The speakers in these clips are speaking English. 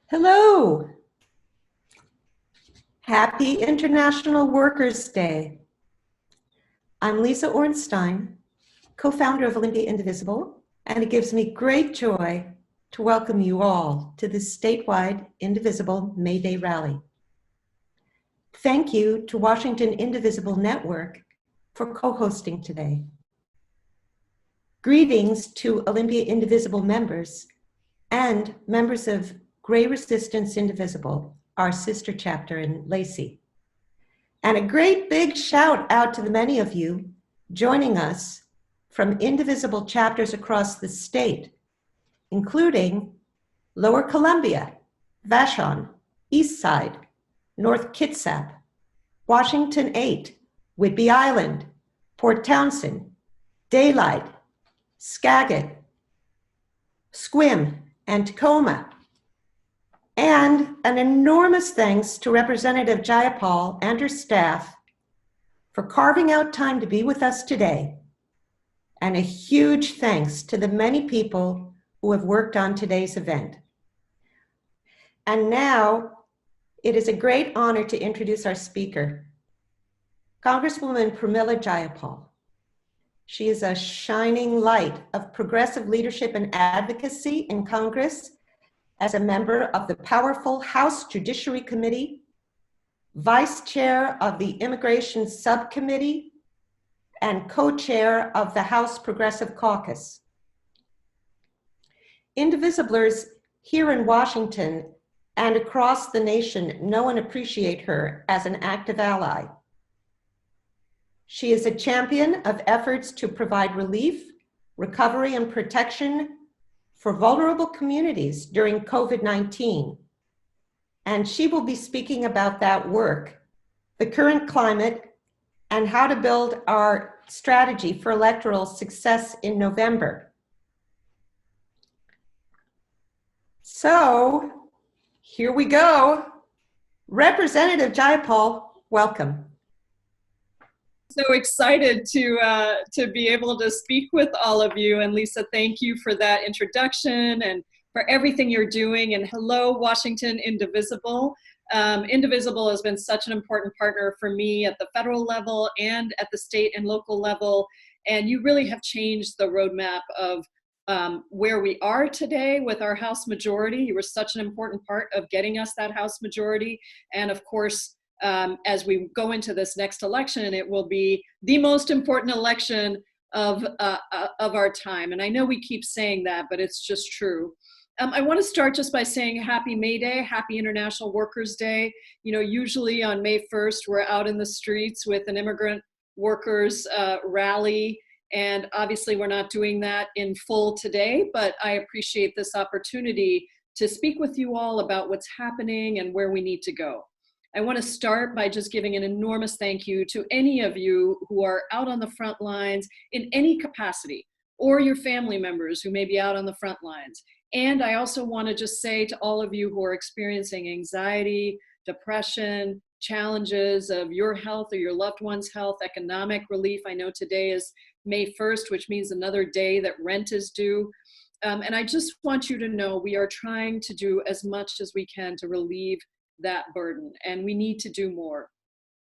Hello. Happy International Workers' Day. I'm Lisa Ornstein, co-founder of Olympia Indivisible, and it gives me great joy to welcome you all to this statewide Indivisible May Day rally. Thank you to Washington Indivisible Network for co-hosting today. Greetings to Olympia Indivisible members and members of Gray Resistance Indivisible, our sister chapter in Lacey. And a great big shout out to the many of you joining us from indivisible chapters across the state, including Lower Columbia, Vashon, Eastside, North Kitsap, Washington 8, Whidbey Island, Port Townsend, Daylight, Skagit, Sequim, and Tacoma. And an enormous thanks to Representative Jayapal and her staff for carving out time to be with us today. And a huge thanks to the many people who have worked on today's event. And now, it is a great honor to introduce our speaker, Congresswoman Pramila Jayapal. She is a shining light of progressive leadership and advocacy in Congress as a member of the powerful House Judiciary Committee, Vice Chair of the Immigration Subcommittee, and Co-Chair of the House Progressive Caucus. Indivisiblers here in Washington and across the nation know and appreciate her as an active ally. She is a champion of efforts to provide relief, recovery, and protection for vulnerable communities during COVID-19. And she will be speaking about that work, the current climate, and how to build our strategy for electoral success in November. So here we go. Representative Jayapal, welcome. So excited to be able to speak with all of you. And Lisa, thank you for that introduction and for everything you're doing. And hello, Washington Indivisible. Indivisible has been such an important partner for me at the federal level and at the state and local level. And you really have changed the roadmap of where we are today with our House majority. You were such an important part of getting us that House majority. And of course, as we go into this next election, it will be the most important election of our time. And I know we keep saying that, but it's just true. I want to start just by saying happy May Day, happy International Workers' Day. You know, usually on May 1st, we're out in the streets with an immigrant workers rally. And obviously we're not doing that in full today, but I appreciate this opportunity to speak with you all about what's happening and where we need to go. I want to start by just giving an enormous thank you to any of you who are out on the front lines in any capacity, or your family members who may be out on the front lines. And I also want to just say to all of you who are experiencing anxiety, depression, challenges of your health or your loved one's health, economic relief. I know today is May 1st, which means another day that rent is due. And I just want you to know we are trying to do as much as we can to relieve that burden, and we need to do more.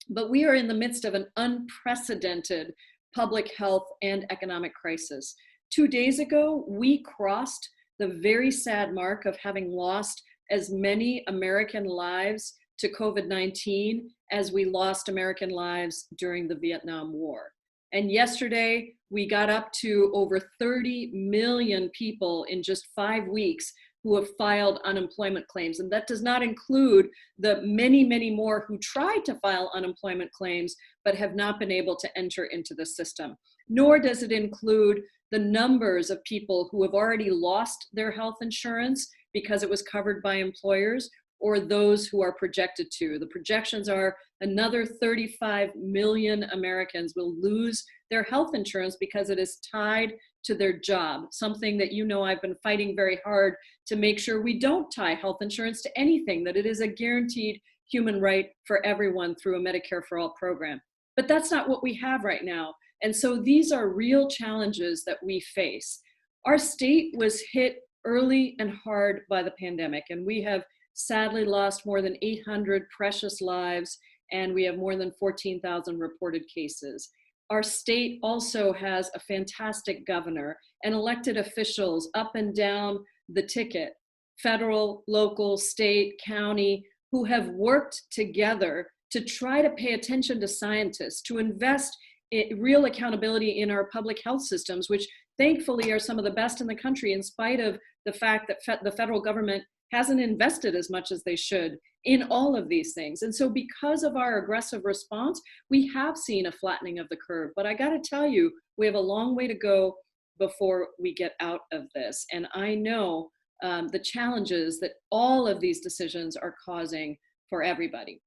But we are in the midst of an unprecedented public health and economic crisis. 2 days ago, we crossed the very sad mark of having lost as many American lives to COVID-19 as we lost American lives during the Vietnam War. And yesterday, we got up to over 30 million people in just 5 weeks who have filed unemployment claims. And that does not include the many, many more who tried to file unemployment claims but have not been able to enter into the system. Nor does it include the numbers of people who have already lost their health insurance because it was covered by employers, or those who are projected to. The projections are another 35 million Americans will lose their health insurance because it is tied to their job, something that you know I've been fighting very hard to make sure we don't tie health insurance to anything, that it is a guaranteed human right for everyone through a Medicare for All program. But that's not what we have right now. And so these are real challenges that we face. Our state was hit early and hard by the pandemic, and we have sadly lost more than 800 precious lives, and we have more than 14,000 reported cases. Our state also has a fantastic governor and elected officials up and down the ticket, federal, local, state, county, who have worked together to try to pay attention to scientists, to invest in real accountability in our public health systems, which thankfully are some of the best in the country, in spite of the fact that the federal government hasn't invested as much as they should in all of these things. And so because of our aggressive response, we have seen a flattening of the curve. But I gotta tell you, we have a long way to go before we get out of this. And I know the challenges that all of these decisions are causing for everybody.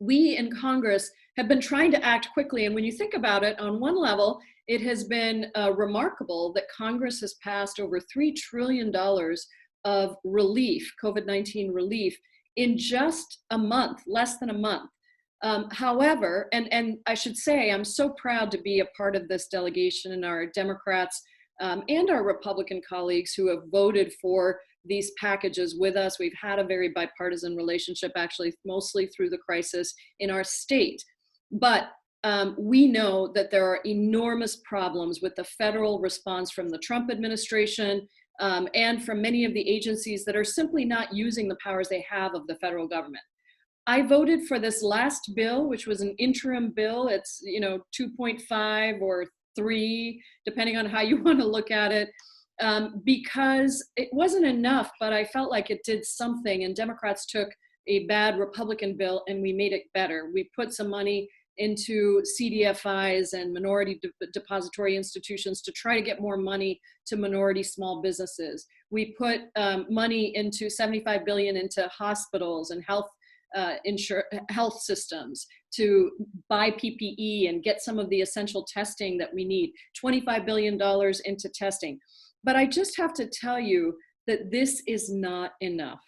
We in Congress have been trying to act quickly. And when you think about it, on one level, it has been remarkable that Congress has passed over $3 trillion of relief, COVID-19 relief, in just a month, less than a month. However, and I should say, I'm so proud to be a part of this delegation, and our Democrats and our Republican colleagues who have voted for these packages with us. We've had a very bipartisan relationship, actually, mostly through the crisis in our state. But we know that there are enormous problems with the federal response from the Trump administration and from many of the agencies that are simply not using the powers they have of the federal government. I voted for this last bill, which was an interim bill. It's 2.5 or 3, depending on how you want to look at it, because it wasn't enough, but I felt like it did something. And Democrats took a bad Republican bill and we made it better. We put some money into CDFIs and minority depository institutions to try to get more money to minority small businesses. We put money into $75 billion into hospitals and health systems to buy PPE and get some of the essential testing that we need, $25 billion into testing. But I just have to tell you that this is not enough.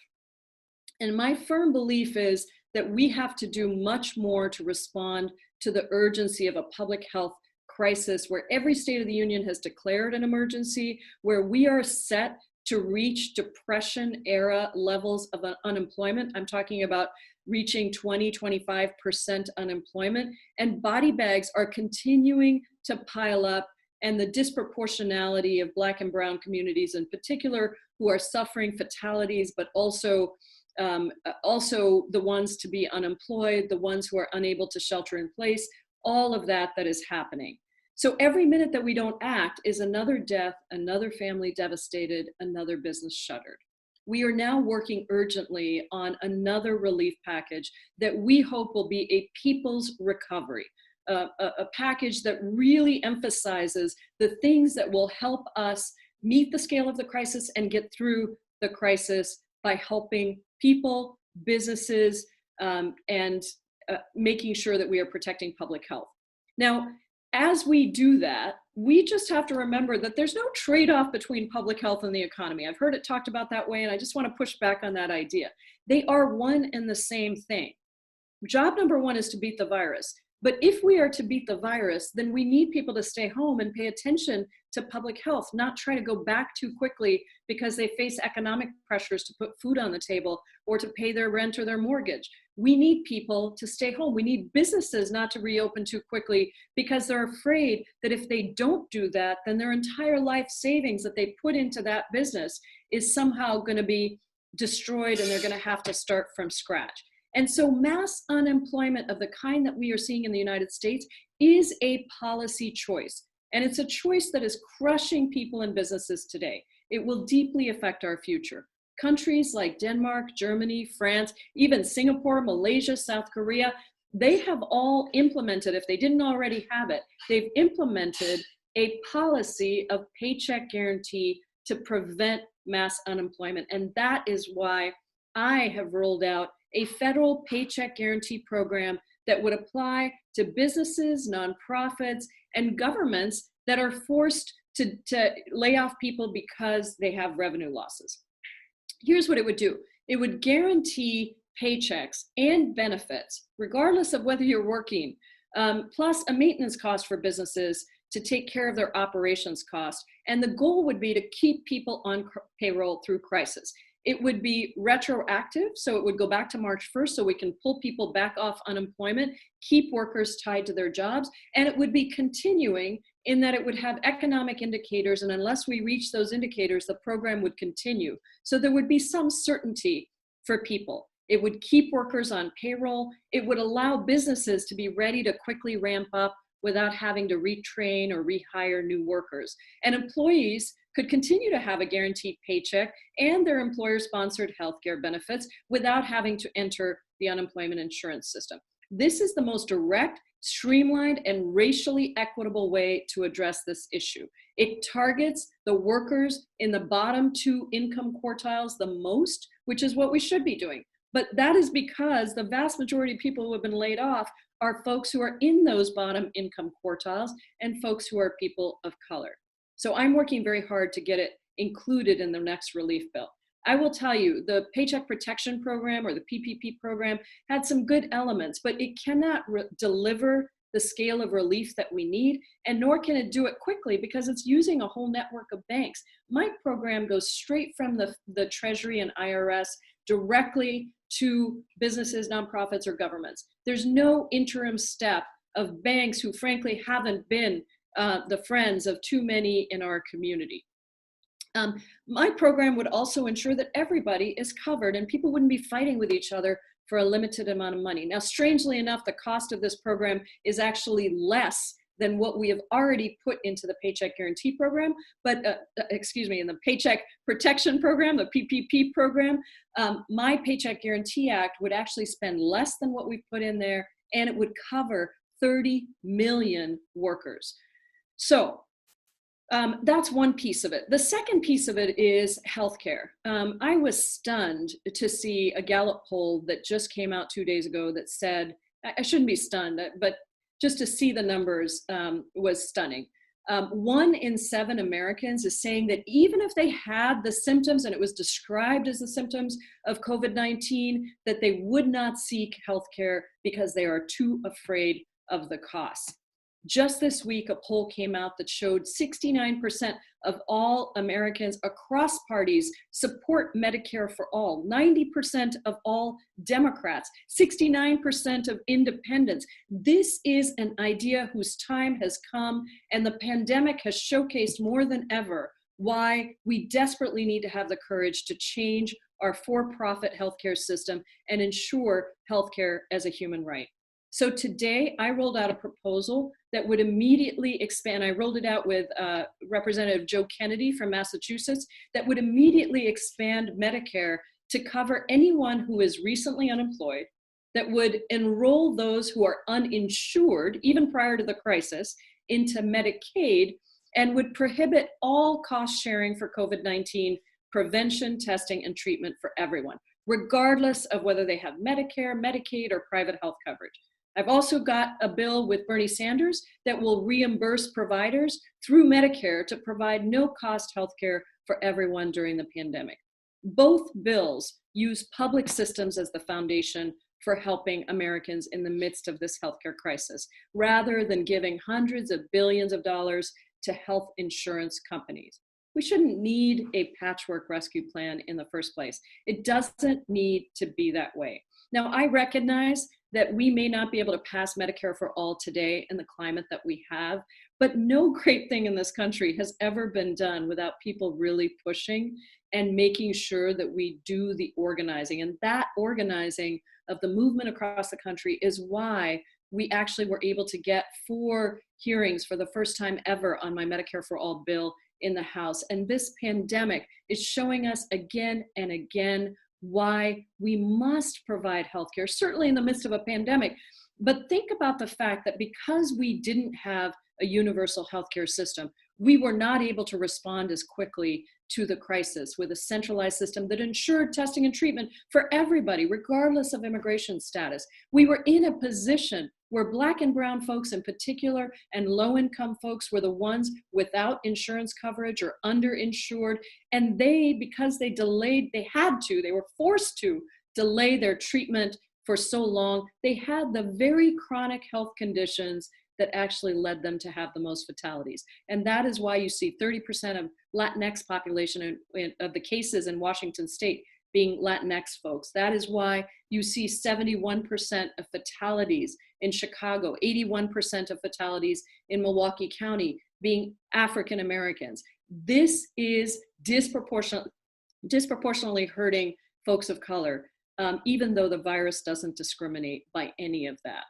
And my firm belief is that we have to do much more to respond to the urgency of a public health crisis where every state of the union has declared an emergency, where we are set to reach depression era levels of unemployment. I'm talking about reaching 20-25% unemployment, and body bags are continuing to pile up, and the disproportionality of Black and brown communities in particular who are suffering fatalities, but also the ones to be unemployed, the ones who are unable to shelter in place, all of that is happening. So every minute that we don't act is another death, another family devastated, another business shuttered. We are now working urgently on another relief package that we hope will be a people's recovery, a package that really emphasizes the things that will help us meet the scale of the crisis and get through the crisis by helping people, businesses, and making sure that we are protecting public health. Now, as we do that, we just have to remember that there's no trade-off between public health and the economy. I've heard it talked about that way, and I just want to push back on that idea. They are one and the same thing. Job number one is to beat the virus. But if we are to beat the virus, then we need people to stay home and pay attention to public health, not try to go back too quickly because they face economic pressures to put food on the table or to pay their rent or their mortgage. We need people to stay home. We need businesses not to reopen too quickly because they're afraid that if they don't do that, then their entire life savings that they put into that business is somehow going to be destroyed and they're going to have to start from scratch. And so mass unemployment of the kind that we are seeing in the United States is a policy choice. And it's a choice that is crushing people and businesses today. It will deeply affect our future. Countries like Denmark, Germany, France, even Singapore, Malaysia, South Korea, they have all implemented, if they didn't already have it, they've implemented a policy of paycheck guarantee to prevent mass unemployment. And that is why I have rolled out a federal paycheck guarantee program that would apply to businesses, nonprofits, and governments that are forced to lay off people because they have revenue losses. Here's what it would do. It would guarantee paychecks and benefits, regardless of whether you're working, plus a maintenance cost for businesses to take care of their operations cost. And the goal would be to keep people on payroll through crisis. It would be retroactive, so it would go back to March 1st, so we can pull people back off unemployment, keep workers tied to their jobs, and it would be continuing in that it would have economic indicators, and unless we reach those indicators, the program would continue. So there would be some certainty for people. It would keep workers on payroll. It would allow businesses to be ready to quickly ramp up without having to retrain or rehire new workers. And employees could continue to have a guaranteed paycheck and their employer-sponsored healthcare benefits without having to enter the unemployment insurance system. This is the most direct, streamlined, and racially equitable way to address this issue. It targets the workers in the bottom 2 income quartiles the most, which is what we should be doing. But that is because the vast majority of people who have been laid off are folks who are in those bottom income quartiles and folks who are people of color. So I'm working very hard to get it included in the next relief bill. I will tell you, the Paycheck Protection Program, or the PPP program, had some good elements, but it cannot deliver the scale of relief that we need, and nor can it do it quickly because it's using a whole network of banks. My program goes straight from the Treasury and IRS directly to businesses, nonprofits, or governments. There's no interim step of banks who frankly haven't been the friends of too many in our community. My program would also ensure that everybody is covered and people wouldn't be fighting with each other for a limited amount of money. Now, strangely enough, the cost of this program is actually less than what we have already put into the Paycheck Guarantee Program, but in the Paycheck Protection Program, the PPP program. My Paycheck Guarantee Act would actually spend less than what we put in there, and it would cover 30 million workers. So that's one piece of it. The second piece of it is healthcare. I was stunned to see a Gallup poll that just came out 2 days ago that said, I shouldn't be stunned, but just to see the numbers was stunning. 1 in 7 Americans is saying that even if they had the symptoms and it was described as the symptoms of COVID-19, that they would not seek healthcare because they are too afraid of the costs. Just this week, a poll came out that showed 69% of all Americans across parties support Medicare for all, 90% of all Democrats, 69% of independents. This is an idea whose time has come, and the pandemic has showcased more than ever why we desperately need to have the courage to change our for-profit healthcare system and ensure healthcare as a human right. So today I rolled out a proposal that would immediately expand. I rolled it out with Representative Joe Kennedy from Massachusetts, that would immediately expand Medicare to cover anyone who is recently unemployed, that would enroll those who are uninsured, even prior to the crisis, into Medicaid, and would prohibit all cost sharing for COVID-19 prevention, testing, and treatment for everyone, regardless of whether they have Medicare, Medicaid, or private health coverage. I've also got a bill with Bernie Sanders that will reimburse providers through Medicare to provide no-cost healthcare for everyone during the pandemic. Both bills use public systems as the foundation for helping Americans in the midst of this healthcare crisis, rather than giving hundreds of billions of dollars to health insurance companies. We shouldn't need a patchwork rescue plan in the first place. It doesn't need to be that way. Now, I recognize that we may not be able to pass Medicare for all today in the climate that we have, but no great thing in this country has ever been done without people really pushing and making sure that we do the organizing. And that organizing of the movement across the country is why we actually were able to get 4 hearings for the first time ever on my Medicare for All bill in the House. And this pandemic is showing us again and again why we must provide healthcare, certainly in the midst of a pandemic. But think about the fact that because we didn't have a universal healthcare system, we were not able to respond as quickly to the crisis with a centralized system that ensured testing and treatment for everybody, regardless of immigration status. We were in a position where Black and brown folks in particular and low-income folks were the ones without insurance coverage or underinsured. And because they delayed, they were forced to delay their treatment for so long, they had the very chronic health conditions that actually led them to have the most fatalities. And that is why you see 30% of Latinx population of the cases in Washington state being Latinx folks. That is why you see 71% of fatalities in Chicago, 81% of fatalities in Milwaukee County being African Americans. This is disproportionately hurting folks of color, even though the virus doesn't discriminate by any of that.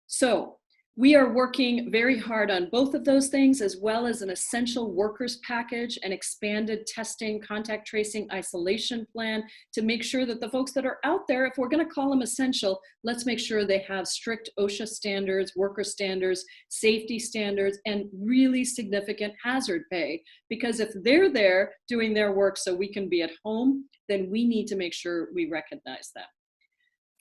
So we are working very hard on both of those things, as well as an essential workers package and expanded testing, contact tracing, isolation plan to make sure that the folks that are out there, if we're going to call them essential, let's make sure they have strict OSHA standards, worker standards, safety standards, and really significant hazard pay. Because if they're there doing their work so we can be at home, then we need to make sure we recognize that.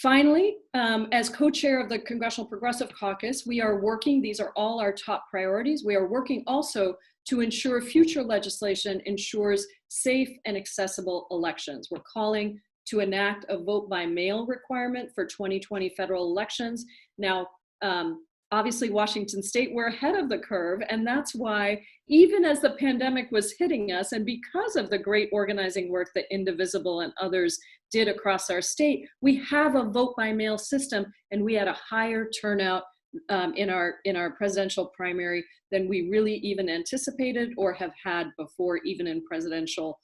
Finally, as co-chair of the Congressional Progressive Caucus, we are working, these are all our top priorities, we are working also to ensure future legislation ensures safe and accessible elections. We're calling to enact a vote by mail requirement for 2020 federal elections. Now, obviously Washington state, we're ahead of the curve, and that's why even as the pandemic was hitting us, and because of the great organizing work that Indivisible and others did across our state, we have a vote by mail system, and we had a higher turnout in our presidential primary than we really even anticipated or have had before, even in presidential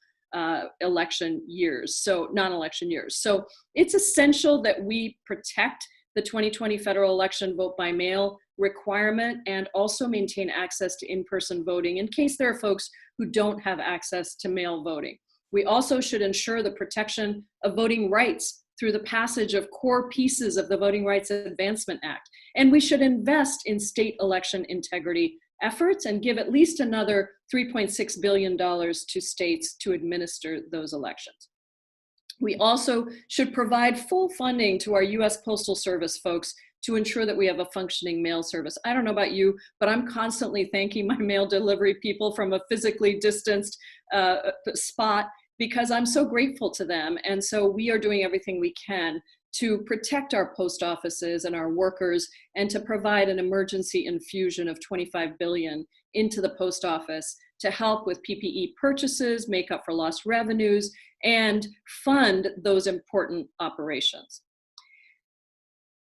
election years, so non-election years. So it's essential that we protect the 2020 federal election vote by mail requirement and also maintain access to in-person voting in case there are folks who don't have access to mail voting. We also should ensure the protection of voting rights through the passage of core pieces of the Voting Rights Advancement Act. And we should invest in state election integrity efforts and give at least another $3.6 billion to states to administer those elections. We also should provide full funding to our US Postal Service folks to ensure that we have a functioning mail service. I don't know about you, but I'm constantly thanking my mail delivery people from a physically distanced spot because I'm so grateful to them. And so we are doing everything we can to protect our post offices and our workers and to provide an emergency infusion of $25 billion into the post office to help with PPE purchases, make up for lost revenues, and fund those important operations.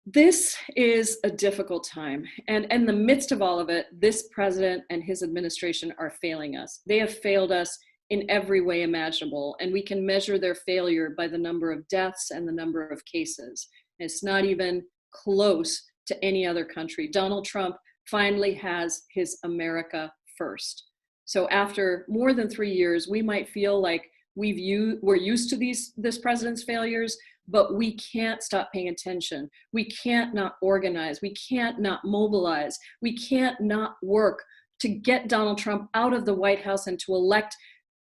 This is a difficult time, and in the midst of all of it, this president and his administration are failing us. They have failed us in every way imaginable, and we can measure their failure by the number of deaths and the number of cases. It's not even close to any other country. Donald Trump finally has his America first. So after more than 3 years, we might feel like we're used to this president's failures, but we can't stop paying attention. We can't not organize. We can't not mobilize. We can't not work to get Donald Trump out of the White House and to elect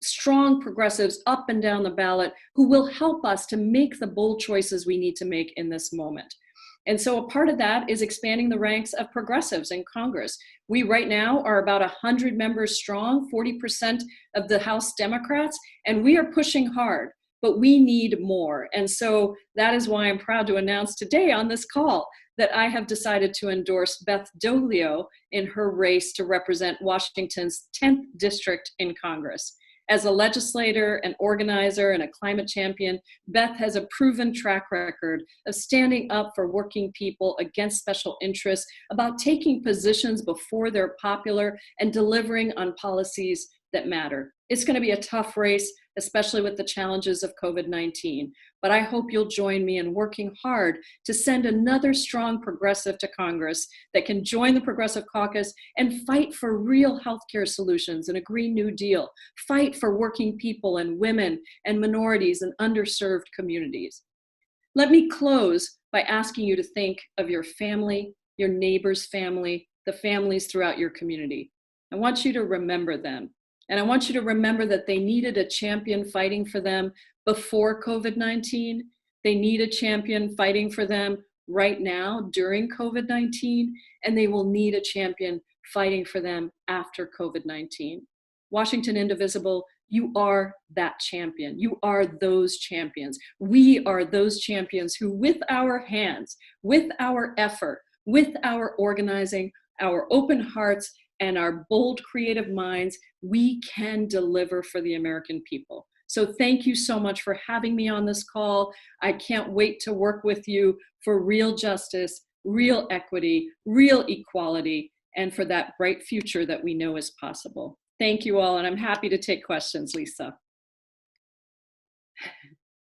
strong progressives up and down the ballot who will help us to make the bold choices we need to make in this moment. And so a part of that is expanding the ranks of progressives in Congress. We right now are about 100 members strong, 40% of the House Democrats, and we are pushing hard, but we need more. And so that is why I'm proud to announce today on this call that I have decided to endorse Beth Doglio in her race to represent Washington's 10th district in Congress. As a legislator, an organizer, and a climate champion, Beth has a proven track record of standing up for working people against special interests, about taking positions before they're popular, and delivering on policies that matter. It's going to be a tough race, especially with the challenges of COVID-19. But I hope you'll join me in working hard to send another strong progressive to Congress that can join the Progressive Caucus and fight for real healthcare solutions and a Green New Deal, fight for working people and women and minorities and underserved communities. Let me close by asking you to think of your family, your neighbor's family, the families throughout your community. I want you to remember them. And I want you to remember that they needed a champion fighting for them before COVID-19. They need a champion fighting for them right now during COVID-19, and they will need a champion fighting for them after COVID-19. Washington Indivisible, you are that champion. You are those champions. We are those champions who, with our hands, with our effort, with our organizing, our open hearts, and our bold, creative minds, we can deliver for the American people. So thank you so much for having me on this call. I can't wait to work with you for real justice, real equity, real equality, and for that bright future that we know is possible. Thank you all, and I'm happy to take questions, Lisa.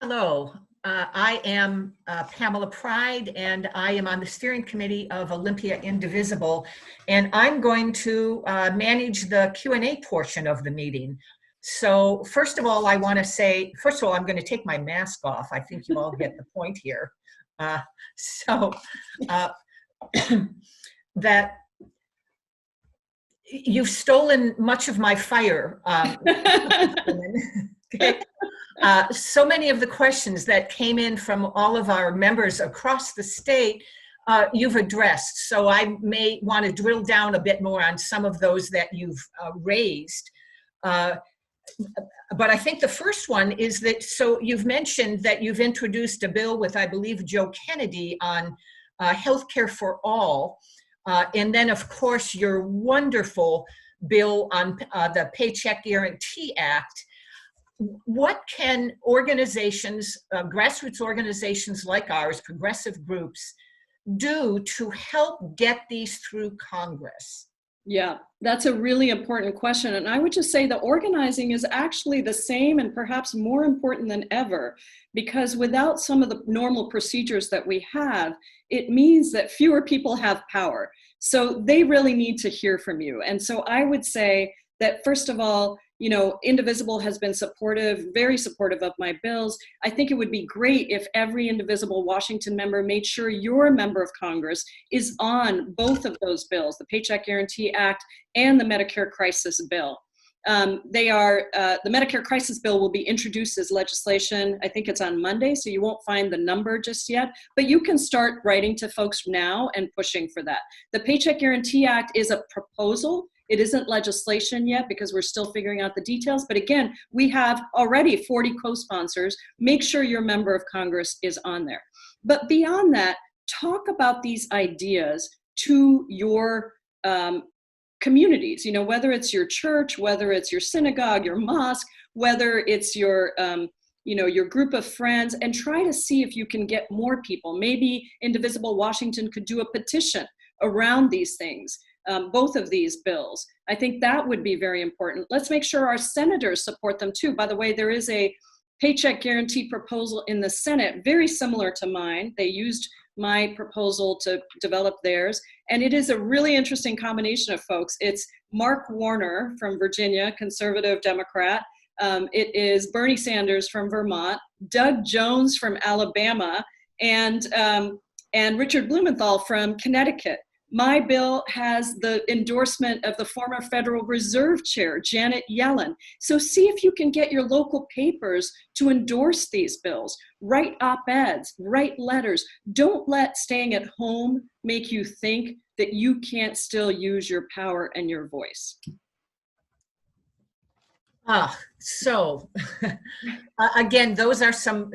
Hello, I am Pamela Pride, and I am on the steering committee of Olympia Indivisible, and I'm going to manage the Q&A portion of the meeting. So first of all, I want to say, first of all, I'm going to take my mask off. I think you all get the point here. That you've stolen much of my fire. Okay. So many of the questions that came in from all of our members across the state, you've addressed. So I may want to drill down a bit more on some of those that you've raised. But I think the first one is that, so you've mentioned that you've introduced a bill with, I believe, Joe Kennedy on healthcare for all. And then, of course, your wonderful bill on the Paycheck Guarantee Act. What can organizations, grassroots organizations like ours, progressive groups, do to help get these through Congress? Yeah, that's a really important question. And I would just say the organizing is actually the same and perhaps more important than ever, because without some of the normal procedures that we have, it means that fewer people have power. So they really need to hear from you. And so I would say that, first of all, you know, Indivisible has been supportive, very supportive of my bills. I think it would be great if every Indivisible Washington member made sure your member of Congress is on both of those bills, the Paycheck Guarantee Act and the Medicare Crisis Bill. The Medicare Crisis Bill will be introduced as legislation. I think it's on Monday, so you won't find the number just yet, but you can start writing to folks now and pushing for that. The Paycheck Guarantee Act is a proposal. It isn't legislation yet because we're still figuring out the details. But again, we have already 40 co-sponsors. Make sure your member of Congress is on there. But beyond that, talk about these ideas to your communities, you know, whether it's your church, whether it's your synagogue, your mosque, whether it's your, you know, your group of friends, and try to see if you can get more people. Maybe Indivisible Washington could do a petition around these things. Both of these bills. I think that would be very important. Let's make sure our senators support them too. By the way, there is a paycheck guarantee proposal in the Senate, very similar to mine. They used my proposal to develop theirs. And it is a really interesting combination of folks. It's Mark Warner from Virginia, conservative Democrat. It is Bernie Sanders from Vermont, Doug Jones from Alabama, and Richard Blumenthal from Connecticut. My bill has the endorsement of the former Federal Reserve Chair, Janet Yellen. So see if you can get your local papers to endorse these bills. Write op-eds, write letters. Don't let staying at home make you think that you can't still use your power and your voice. Again, those are some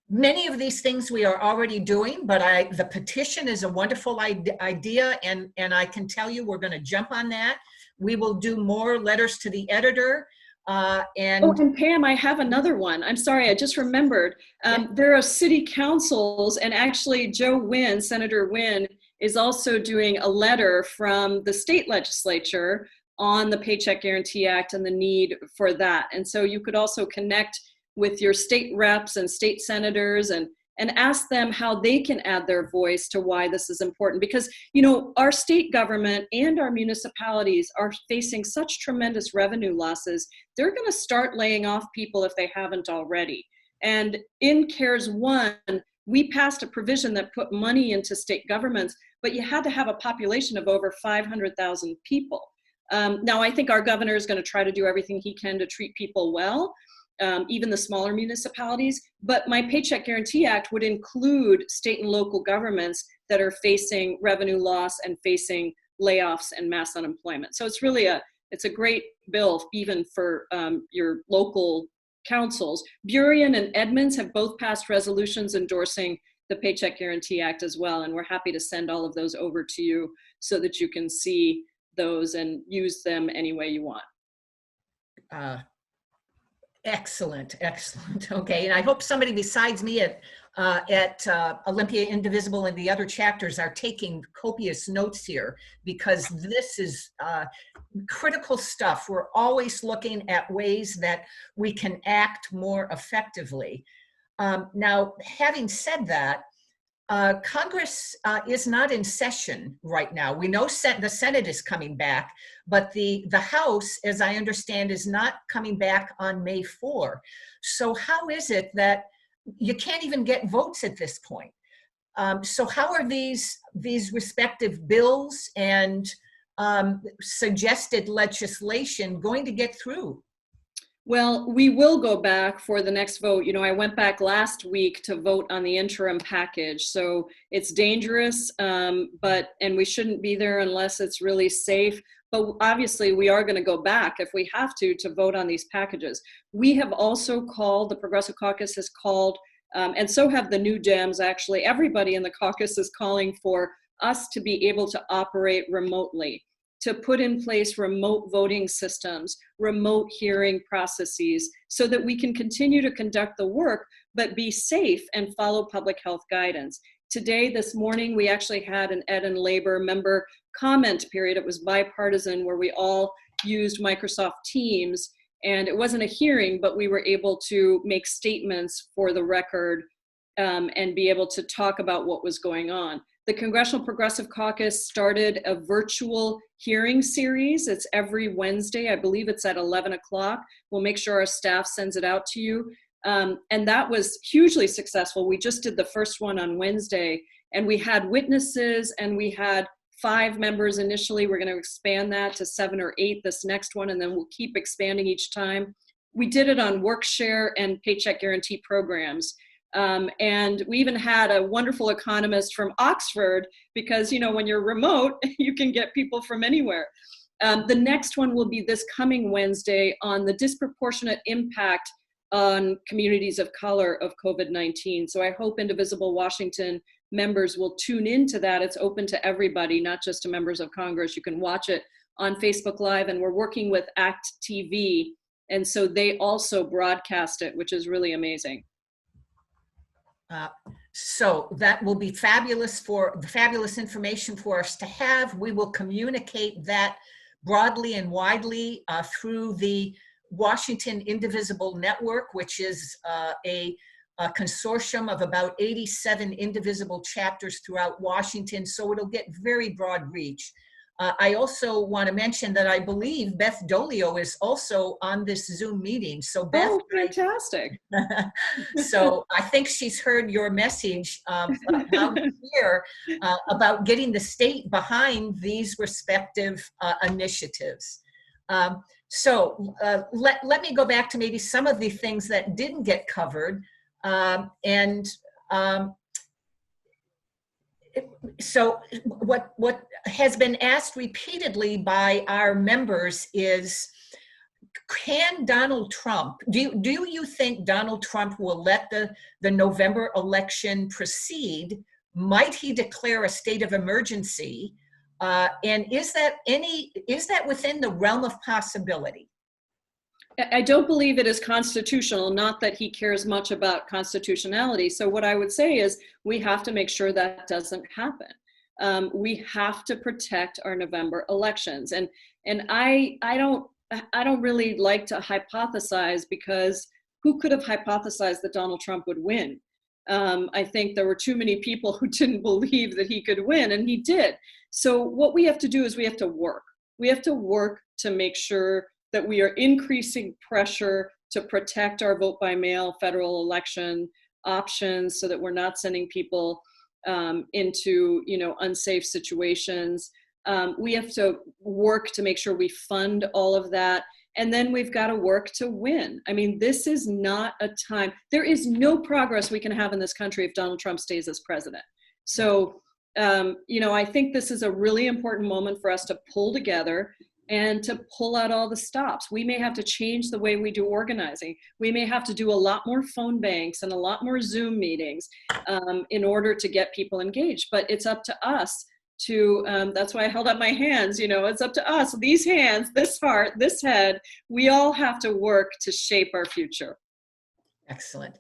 many of these things we are already doing, but the petition is a wonderful idea, and I can tell you we're going to jump on that. We will do more letters to the editor. And Pam, I have another one. I'm sorry, I just remembered. There are city councils, and actually Joe Wynn, Senator Wynn, is also doing a letter from the state legislature on the Paycheck Guarantee Act and the need for that. And so you could also connect with your state reps and state senators and ask them how they can add their voice to why this is important. Because, you know, our state government and our municipalities are facing such tremendous revenue losses. They're going to start laying off people if they haven't already. And in CARES 1, we passed a provision that put money into state governments, but you had to have a population of over 500,000 people. Now, I think our governor is going to try to do everything he can to treat people well. Even the smaller municipalities, but my Paycheck Guarantee Act would include state and local governments that are facing revenue loss and facing layoffs and mass unemployment. So it's really it's a great bill even for your local councils. Burien and Edmonds have both passed resolutions endorsing the Paycheck Guarantee Act as well. And we're happy to send all of those over to you so that you can see those and use them any way you want. Excellent, excellent. Okay, and I hope somebody besides me at Olympia Indivisible and the other chapters are taking copious notes here, because this is critical stuff. We're always looking at ways that we can act more effectively. Now, having said that, Congress is not in session right now. We know the Senate is coming back, but the House, as I understand, is not coming back on May 4. So how is it that you can't even get votes at this point? So how are these respective bills and suggested legislation going to get through? Well, we will go back for the next vote. You know, I went back last week to vote on the interim package. So it's dangerous, and we shouldn't be there unless it's really safe. But obviously we are going to go back if we have to vote on these packages. We have also called, the Progressive Caucus has called, and so have the New Dems, actually. Everybody in the caucus is calling for us to be able to operate remotely, to put in place remote voting systems, remote hearing processes, so that we can continue to conduct the work, but be safe and follow public health guidance. Today, this morning, we actually had an Ed and Labor member comment period. It was bipartisan, where we all used Microsoft Teams, and it wasn't a hearing, but we were able to make statements for the record and be able to talk about what was going on. The Congressional Progressive Caucus started a virtual hearing series. It's every Wednesday. I believe it's at 11 o'clock. We'll make sure our staff sends it out to you. And that was hugely successful. We just did the first one on Wednesday, and we had witnesses, and we had 5 members initially. We're going to expand that to 7 or 8 this next one, and then we'll keep expanding each time. We did it on WorkShare and Paycheck Guarantee programs. And we even had a wonderful economist from Oxford, because, you know, when you're remote, you can get people from anywhere. The next one will be this coming Wednesday on the disproportionate impact on communities of color of COVID-19. So I hope Indivisible Washington members will tune into that. It's open to everybody, not just to members of Congress. You can watch it on Facebook Live, and we're working with ACT TV. And so they also broadcast it, which is really amazing. So that will be fabulous information for us to have. We will communicate that broadly and widely through the Washington Indivisible Network, which is a consortium of about 87 indivisible chapters throughout Washington. So it'll get very broad reach. I also want to mention that I believe Beth Dolio is also on this Zoom meeting. So Beth, oh, fantastic! So I think she's heard your message loud and clear about getting the state behind these respective initiatives. So let me go back to maybe some of the things that didn't get covered, so what has been asked repeatedly by our members is, can Donald Trump, do you think Donald Trump will let the November election proceed? Might he declare a state of emergency? And is that within the realm of possibility? I don't believe it is constitutional, not that he cares much about constitutionality. So what I would say is we have to make sure that doesn't happen. We have to protect our November elections. And I don't really like to hypothesize, because who could have hypothesized that Donald Trump would win? I think there were too many people who didn't believe that he could win, and he did. So what we have to do is we have to work. We have to work to make sure that we are increasing pressure to protect our vote by mail federal election options, so that we're not sending people into, you know, unsafe situations. We have to work to make sure we fund all of that. And then we've got to work to win. I mean, this is not a time, there is no progress we can have in this country if Donald Trump stays as president. So, you know, I think this is a really important moment for us to pull together. and to pull out all the stops. We may have to change the way we do organizing. We may have to do a lot more phone banks and a lot more Zoom meetings in order to get people engaged. But it's up to us to, that's why I held up my hands, it's up to us, these hands, this heart, this head, we all have to work to shape our future. Excellent.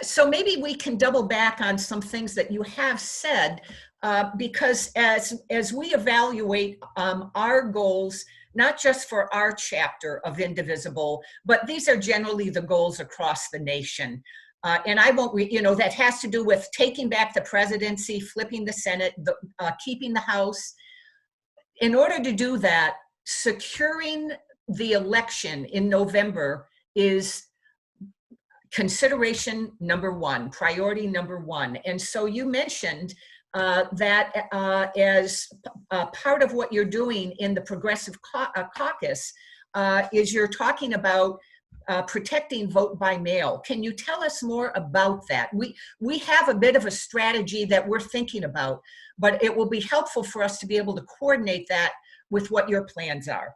So maybe we can double back on some things that you have said, because as we evaluate our goals, not just for our chapter of Indivisible, but these are generally the goals across the nation. And I won't, that has to do with taking back the presidency, flipping the Senate, keeping the House. In order to do that, securing the election in November is consideration number one, priority number one. And so you mentioned that as part of what you're doing in the Progressive Caucus is you're talking about protecting vote by mail. Can you tell us more about that? We have a bit of a strategy that we're thinking about, but it will be helpful for us to be able to coordinate that with what your plans are.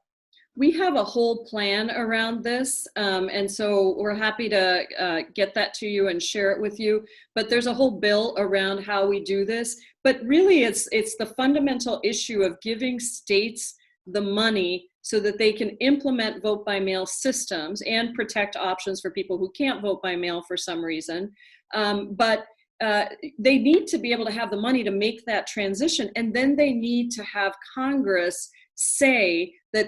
We have a whole plan around this, and so we're happy to get that to you and share it with you. But there's a whole bill around how we do this. But really, it's the fundamental issue of giving states the money so that they can implement vote by mail systems and protect options for people who can't vote by mail for some reason. But they need to be able to have the money to make that transition, and then they need to have Congress say that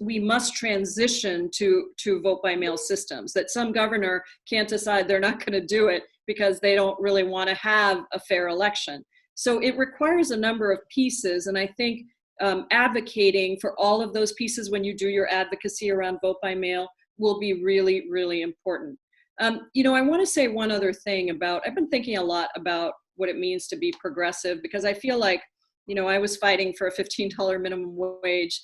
we must transition to vote by mail systems, that some governor can't decide they're not going to do it because they don't really want to have a fair election. So it requires a number of pieces, and I think advocating for all of those pieces when you do your advocacy around vote by mail will be really, really important. I want to say one other thing I've been thinking a lot about what it means to be progressive, because I feel like I was fighting for a $15 minimum wage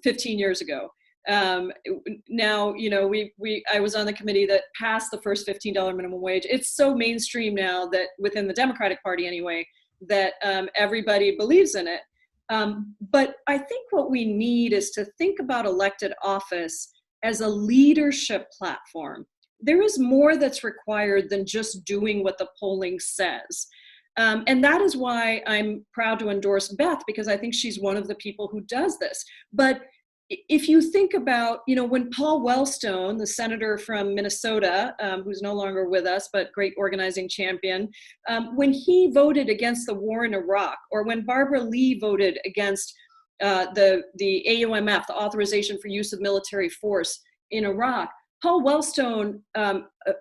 15 years ago. Now, I was on the committee that passed the first $15 minimum wage. It's so mainstream now that within the Democratic Party anyway, that everybody believes in it. But I think what we need is to think about elected office as a leadership platform. There is more that's required than just doing what the polling says. And that is why I'm proud to endorse Beth, because I think she's one of the people who does this. But if you think about, when Paul Wellstone, the senator from Minnesota, who's no longer with us, but great organizing champion, when he voted against the war in Iraq, or when Barbara Lee voted against the AUMF, the Authorization for Use of Military Force in Iraq, Paul Wellstone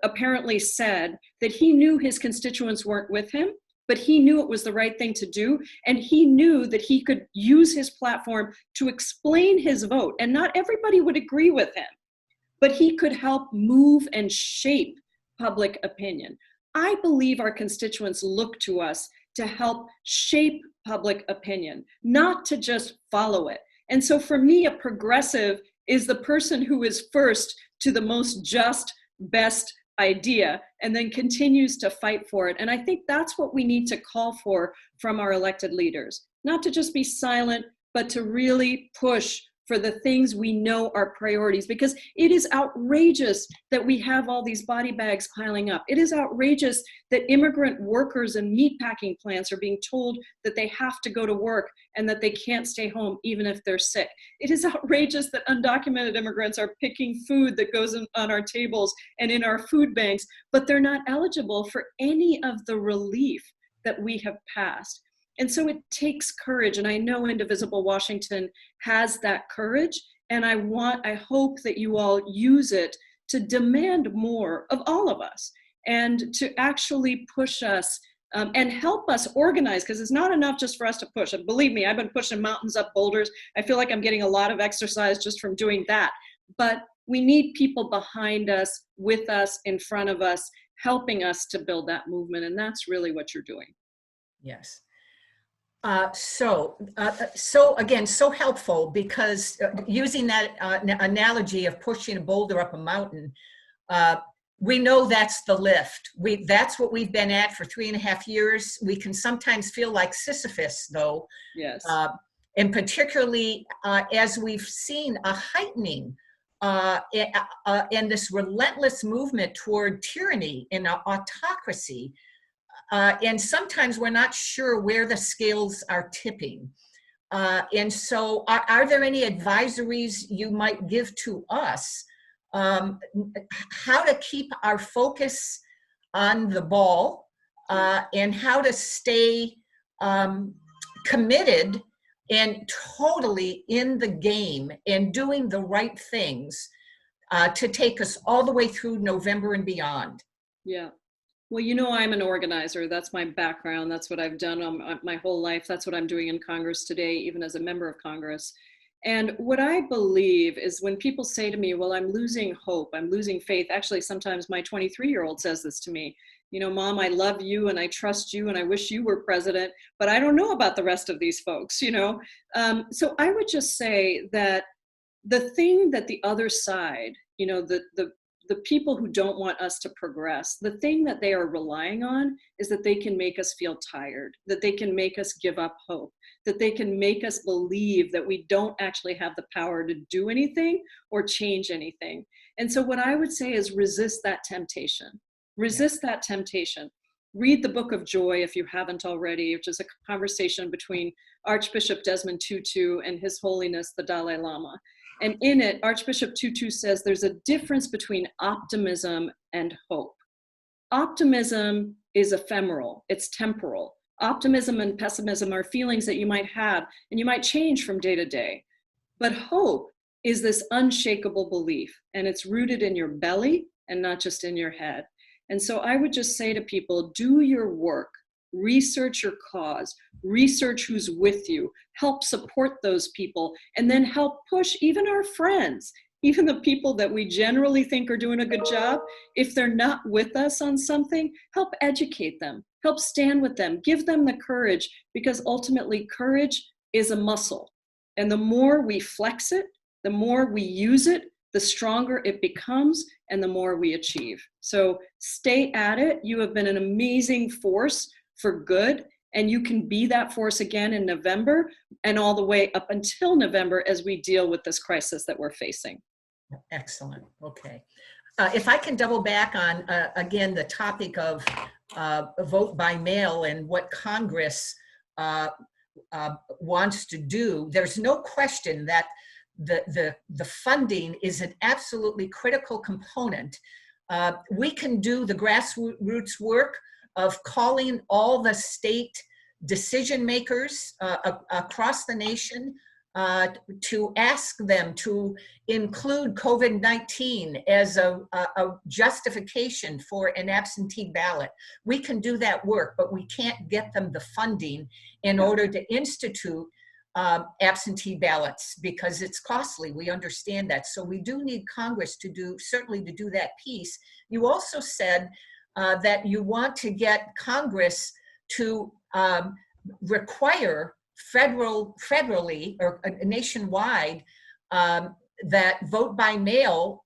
apparently said that he knew his constituents weren't with him, but he knew it was the right thing to do, and he knew that he could use his platform to explain his vote, and not everybody would agree with him, but he could help move and shape public opinion. I believe our constituents look to us to help shape public opinion, not to just follow it. And so for me, a progressive is the person who is first to the most just, best idea, and then continues to fight for it. And I think that's what we need to call for from our elected leaders, not to just be silent, but to really push for the things we know are priorities, because it is outrageous that we have all these body bags piling up. It is outrageous that immigrant workers in meatpacking plants are being told that they have to go to work and that they can't stay home even if they're sick. It is outrageous that undocumented immigrants are picking food that goes on our tables and in our food banks, but they're not eligible for any of the relief that we have passed. And so it takes courage, and I know Indivisible Washington has that courage, and I hope that you all use it to demand more of all of us and to actually push us and help us organize, because it's not enough just for us to push. And believe me, I've been pushing mountains up boulders. I feel like I'm getting a lot of exercise just from doing that. But we need people behind us, with us, in front of us, helping us to build that movement, and that's really what you're doing. Yes. So again, so helpful, because using that analogy of pushing a boulder up a mountain, we know that's the lift. That's what we've been at for 3.5 years. We can sometimes feel like Sisyphus, though. Yes. and particularly as we've seen a heightening and this relentless movement toward tyranny and autocracy. And sometimes we're not sure where the scales are tipping. And so are there any advisories you might give to us how to keep our focus on the ball and how to stay committed and totally in the game and doing the right things to take us all the way through November and beyond? Yeah. Well, you know, I'm an organizer. That's my background. That's what I've done my whole life. That's what I'm doing in Congress today, even as a member of Congress. And what I believe is when people say to me, well, I'm losing hope, I'm losing faith. Actually, sometimes my 23-year-old says this to me, you know, Mom, I love you and I trust you and I wish you were president, but I don't know about the rest of these folks, you know? So I would just say that the thing that the other side, you know, the people who don't want us to progress, the thing that they are relying on is that they can make us feel tired, that they can make us give up hope, that they can make us believe that we don't actually have the power to do anything or change anything. And so what I would say is resist that temptation. Resist that temptation. Read the Book of Joy if you haven't already, which is a conversation between Archbishop Desmond Tutu and His Holiness the Dalai Lama. And in it, Archbishop Tutu says there's a difference between optimism and hope. Optimism is ephemeral, it's temporal. Optimism and pessimism are feelings that you might have and you might change from day to day. But hope is this unshakable belief, and it's rooted in your belly and not just in your head. And so I would just say to people, do your work. Research your cause, research who's with you, help support those people, and then help push even our friends, even the people that we generally think are doing a good job. If they're not with us on something, help educate them, help stand with them, give them the courage, because ultimately courage is a muscle. And the more we flex it, the more we use it, the stronger it becomes and the more we achieve. So stay at it. You have been an amazing force for good, and you can be that force again in November and all the way up until November as we deal with this crisis that we're facing. Excellent. Okay. If I can double back on, again, the topic of vote by mail and what Congress wants to do, there's no question that the funding is an absolutely critical component. We can do the grassroots work of calling all the state decision makers across the nation to ask them to include COVID-19 as a justification for an absentee ballot. We can do that work, but we can't get them the funding in order to institute absentee ballots because it's costly. We understand that. So we do need Congress to do, certainly to do that piece. You also said that you want to get Congress to require federally or nationwide that vote by mail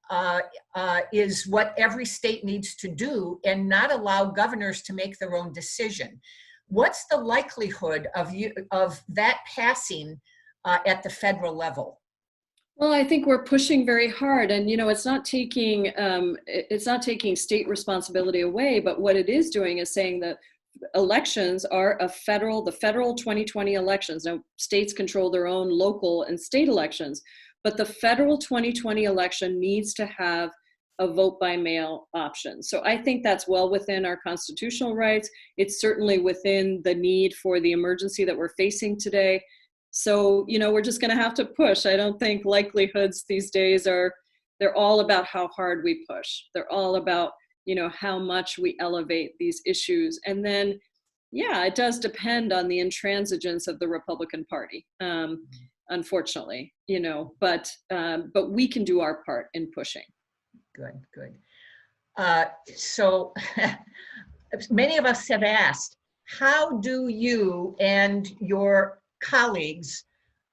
is what every state needs to do and not allow governors to make their own decision. What's the likelihood of that passing at the federal level? Well, I think we're pushing very hard, and you know, it's not taking state responsibility away, but what it is doing is saying that elections are the federal 2020 elections. Now, states control their own local and state elections, but the federal 2020 election needs to have a vote by mail option. So I think that's well within our constitutional rights. It's certainly within the need for the emergency that we're facing today. So, you know, we're just going to have to push. I don't think likelihoods these days they're all about how hard we push. They're all about, you know, how much we elevate these issues. And then, yeah, it does depend on the intransigence of the Republican Party, unfortunately, you know, but we can do our part in pushing. Good. So many of us have asked, how do you and your colleagues,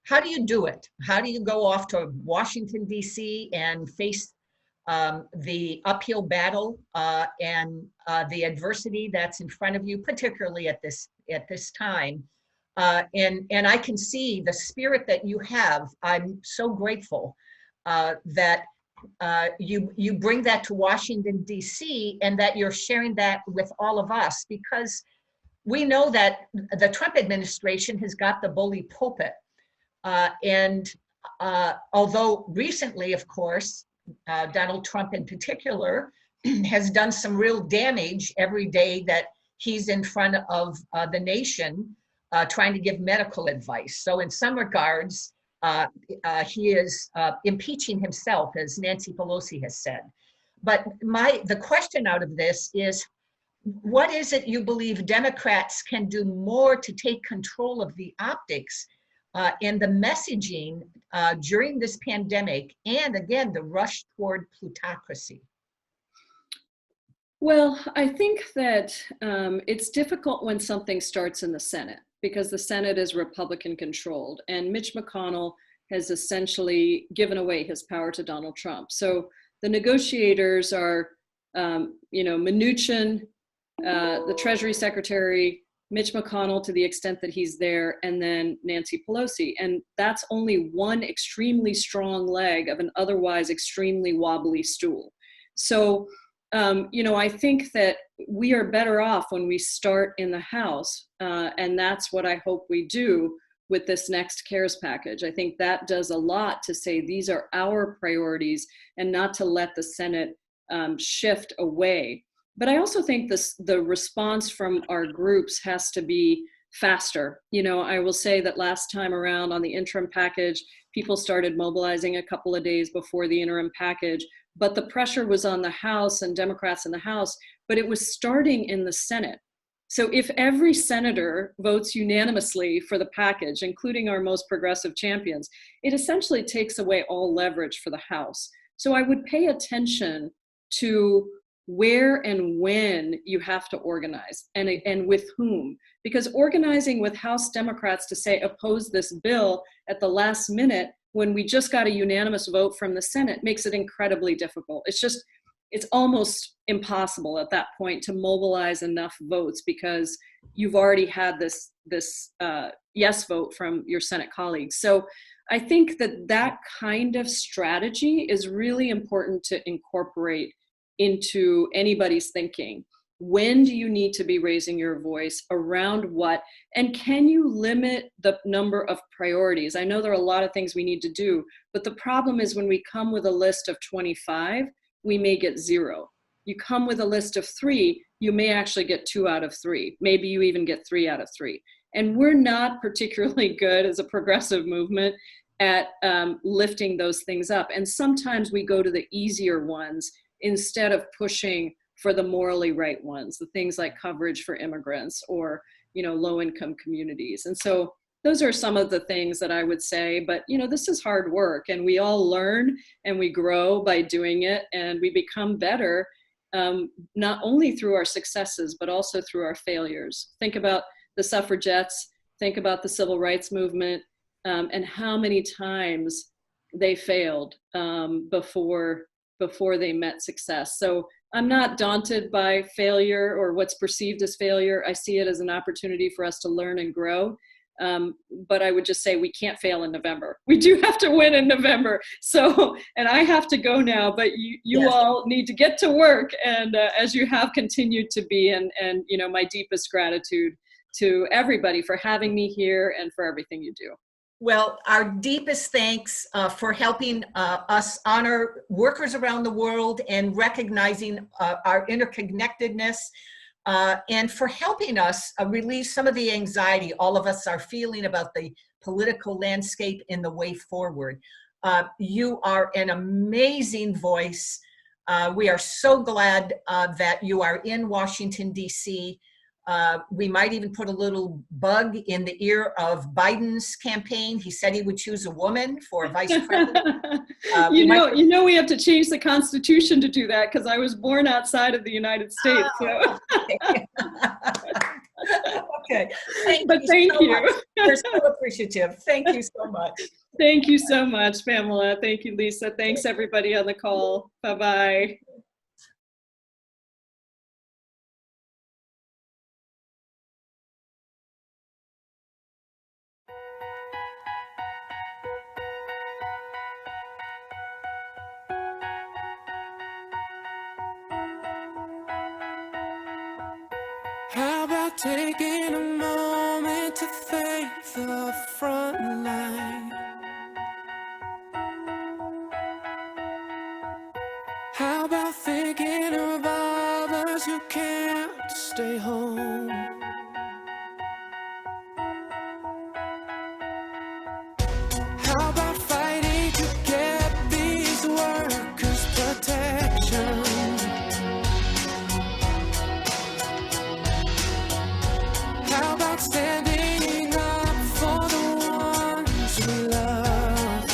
how do you do it? How do you go off to Washington, D.C. and face the uphill battle and the adversity that's in front of you, particularly at this time? And I can see the spirit that you have. I'm so grateful that you bring that to Washington, D.C., and that you're sharing that with all of us, because we know that the Trump administration has got the bully pulpit. And although recently, of course, Donald Trump in particular has done some real damage every day that he's in front of the nation trying to give medical advice. So in some regards, he is impeaching himself, as Nancy Pelosi has said. But the question out of this is, what is it you believe Democrats can do more to take control of the optics and the messaging during this pandemic, and again, the rush toward plutocracy? Well, I think that it's difficult when something starts in the Senate, because the Senate is Republican controlled, and Mitch McConnell has essentially given away his power to Donald Trump. So the negotiators are, Mnuchin, the Treasury Secretary, Mitch McConnell to the extent that he's there, and then Nancy Pelosi. And that's only one extremely strong leg of an otherwise extremely wobbly stool. So, I think that we are better off when we start in the House, and that's what I hope we do with this next CARES package. I think that does a lot to say these are our priorities and not to let the Senate shift away. But I also think the response from our groups has to be faster. I will say that last time around on the interim package, people started mobilizing a couple of days before the interim package, but the pressure was on the House and Democrats in the House, but it was starting in the Senate. So if every senator votes unanimously for the package, including our most progressive champions, it essentially takes away all leverage for the House. So I would pay attention to where and when you have to organize, and with whom. Because organizing with House Democrats to say oppose this bill at the last minute when we just got a unanimous vote from the Senate makes it incredibly difficult. It's almost impossible at that point to mobilize enough votes, because you've already had this yes vote from your Senate colleagues. So I think that kind of strategy is really important to incorporate into anybody's thinking. When do you need to be raising your voice, around what, and can you limit the number of priorities? I know there are a lot of things we need to do, but the problem is when we come with a list of 25, we may get 0. You come with a list of 3, you may actually get 2 out of 3. Maybe you even get 3 out of 3. And we're not particularly good as a progressive movement at lifting those things up. And sometimes we go to the easier ones instead of pushing for the morally right ones, the things like coverage for immigrants or, low-income communities. And so those are some of the things that I would say, but, this is hard work, and we all learn and we grow by doing it, and we become better, not only through our successes, but also through our failures. Think about the suffragettes, think about the civil rights movement, and how many times they failed before they met success. So I'm not daunted by failure or what's perceived as failure. I see it as an opportunity for us to learn and grow. But I would just say we can't fail in November. We do have to win in November. So, and I have to go now, but you yes. all need to get to work. And as you have continued to be, and my deepest gratitude to everybody for having me here and for everything you do. Well, our deepest thanks for helping us honor workers around the world and recognizing our interconnectedness, and for helping us relieve some of the anxiety all of us are feeling about the political landscape and the way forward. You are an amazing voice. We are so glad that you are in Washington, D.C. We might even put a little bug in the ear of Biden's campaign. He said he would choose a woman for vice president. We have to change the Constitution to do that, because I was born outside of the United States. Oh, so. Okay. Thank you. We're so appreciative. Thank you so much. Thank you so much, Pamela. Thank you, Lisa. Thanks, everybody on the call. Bye-bye. How about taking a moment to thank the front line? How about thinking of others who can't stay home? How about fighting to get these workers protection? How about standing up for the ones we love?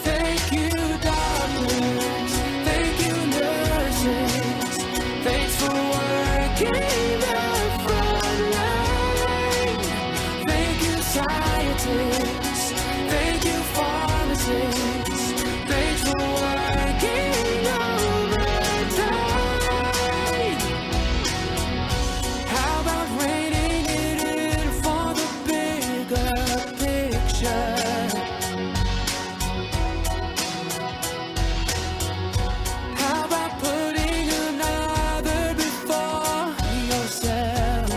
Thank you, doctors. Thank you, nurses. Thanks for working the front line. Thank you, scientists. Thank you, pharmacists. Thanks for working overtime. How about reining it in for the bigger picture? How about putting another before yourself?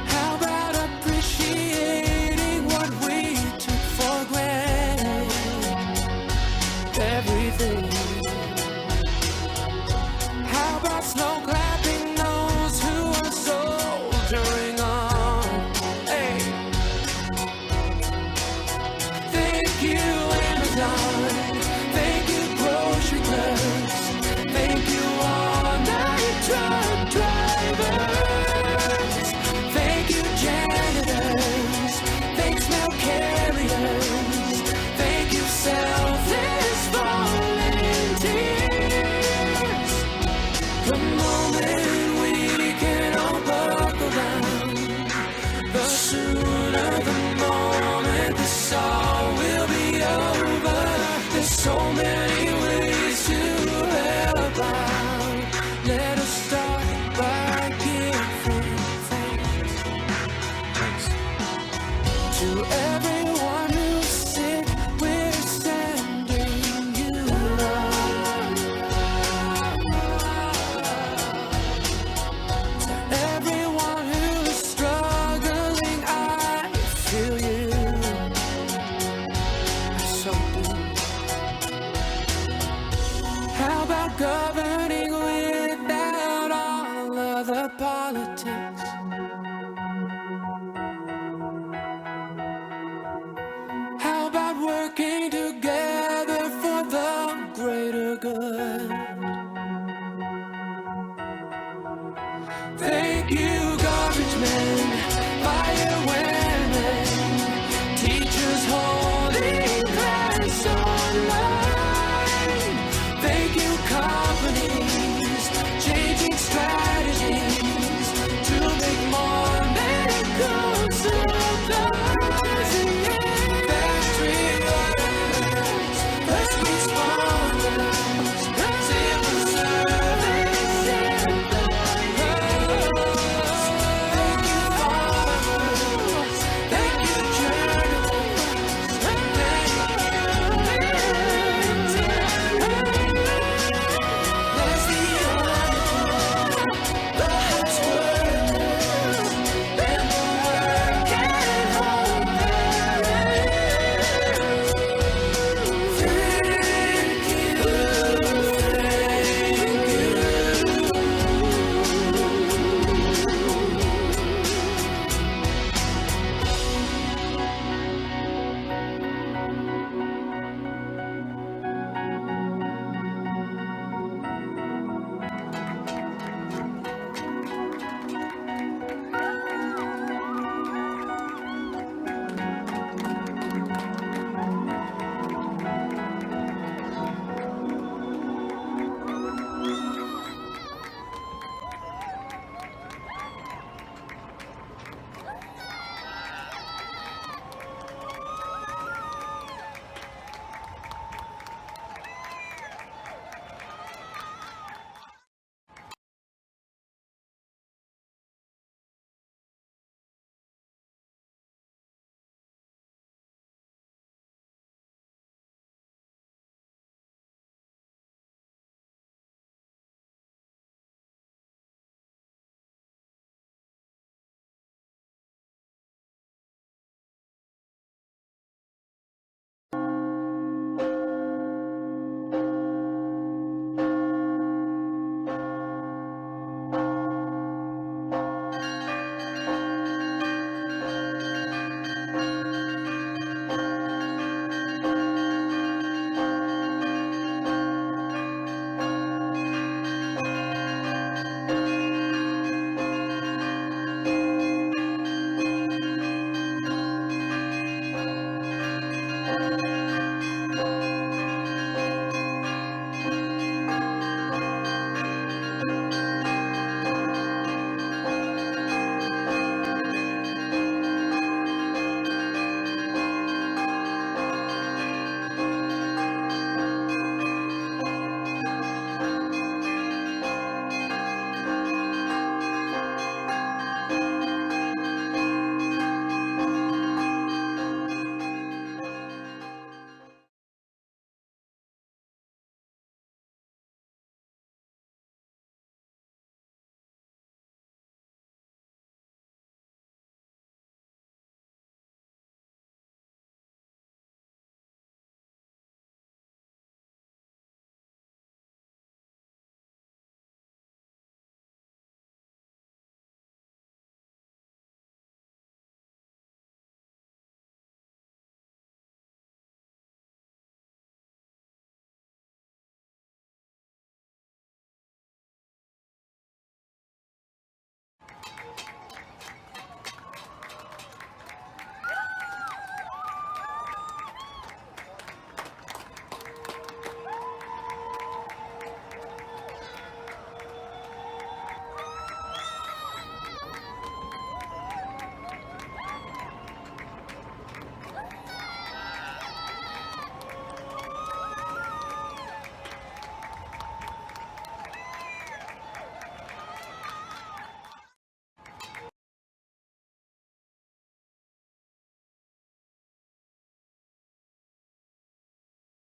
How about appreciating what we took for granted? Everything. How about snow clapping those who are soldiering on? Hey. Thank you, Amazon. Thank you, grocery clerks. Thank you, all-night truck drivers. Thank you, janitors. Thanks, mail carriers. Thank you, selfless volunteers. The moment we can all buckle down, the sooner the moment this all will be over. There's so many ways to help out. Let us start by giving thanks to everyone who's sick. We're sending you love. To everyone who's struggling, I feel you. I so do. How about governing without all of the politics? How about working together for the greater good?